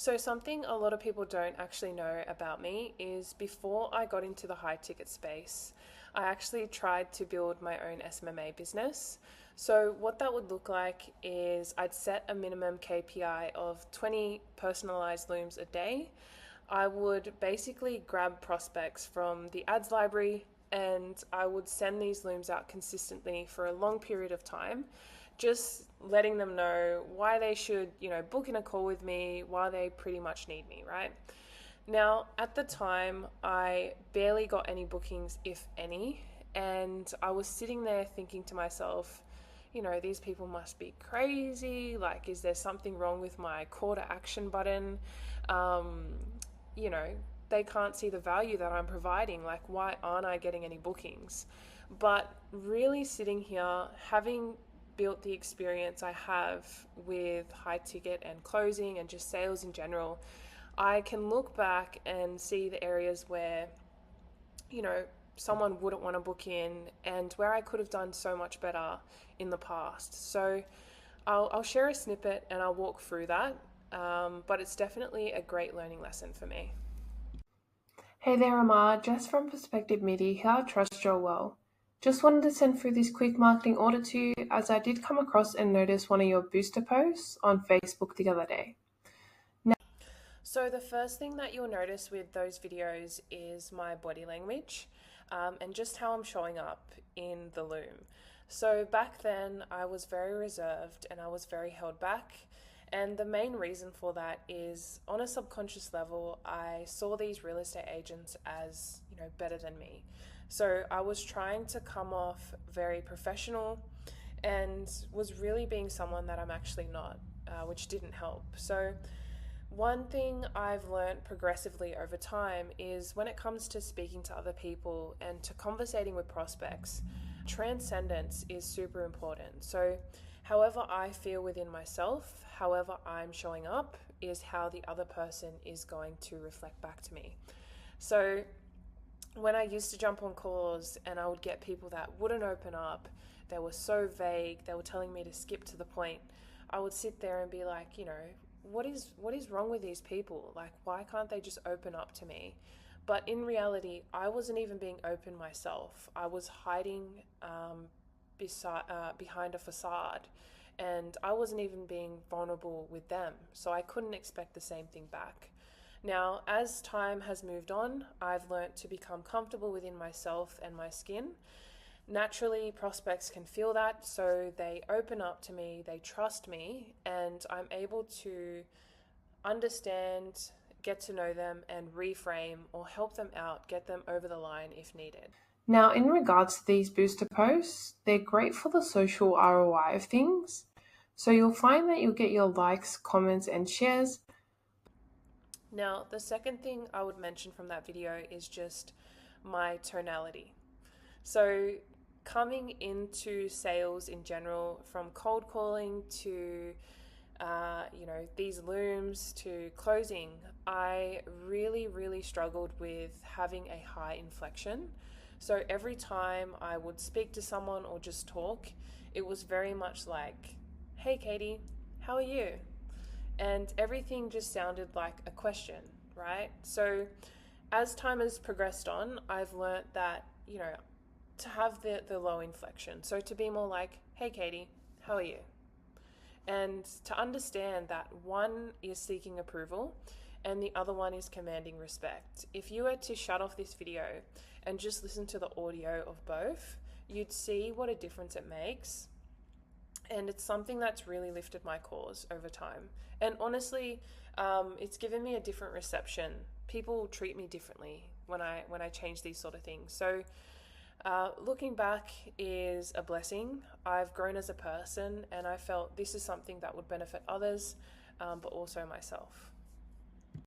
So, something a lot of people don't actually know about me is before I got into the high ticket space, I actually tried to build my own SMMA business. So, what that would look like is I'd set a minimum KPI of 20 personalized looms a day. I would basically grab prospects from the ads library and I would send these looms out consistently for a long period of time, just letting them know why they should, book in a call with me, why they pretty much need me, right? Now, at the time, I barely got any bookings, if any, and I was sitting there thinking to myself, these people must be crazy. Like, is there something wrong with my call to action button? Um, you know, they can't see the value that I'm providing. Like, why aren't I getting any bookings? But really sitting here, having built the experience I have with high ticket and closing and just sales in general, I can look back and see the areas where, someone wouldn't want to book in and where I could have done so much better in the past. So I'll share a snippet and I'll walk through that. But it's definitely a great learning lesson for me. Hey there, Amar. Jess from Perspective Media here. I trust you're well. Just wanted to send through this quick marketing order to you as I did come across and notice one of your booster posts on Facebook the other day. So the first thing that you'll notice with those videos is my body language, and just how I'm showing up in the loom. So back then I was very reserved and I was very held back. And the main reason for that is on a subconscious level, I saw these real estate agents as, better than me. So I was trying to come off very professional and was really being someone that I'm actually not, which didn't help. So one thing I've learned progressively over time is when it comes to speaking to other people and to conversating with prospects, transcendence is super important. So however I feel within myself, however I'm showing up, is how the other person is going to reflect back to me. So when I used to jump on calls and I would get people that wouldn't open up, they were so vague, they were telling me to skip to the point, I would sit there and be like, what is wrong with these people? Like, why can't they just open up to me? But in reality, I wasn't even being open myself. I was hiding behind a facade, and I wasn't even being vulnerable with them. So I couldn't expect the same thing back. Now, as time has moved on, I've learnt to become comfortable within myself and my skin. Naturally, prospects can feel that, so they open up to me, they trust me, and I'm able to understand, get to know them, and reframe or help them out, get them over the line if needed. Now, in regards to these booster posts, they're great for the social ROI of things. So you'll find that you'll get your likes, comments, and shares. Now, the second thing I would mention from that video is just my tonality. So coming into sales in general, from cold calling to these looms to closing, I really struggled with having a high inflection. So every time I would speak to someone or just talk, it was very much like, "Hey Katie, how are you?" And everything just sounded like a question, right? So as time has progressed on, I've learnt that, to have the low inflection. So to be more like, "Hey Katie, how are you?" And to understand that one is seeking approval and the other one is commanding respect. If you were to shut off this video and just listen to the audio of both, you'd see what a difference it makes. And it's something that's really lifted my cause over time. And honestly, it's given me a different reception. People treat me differently when I change these sort of things. So looking back is a blessing. I've grown as a person and I felt this is something that would benefit others, but also myself.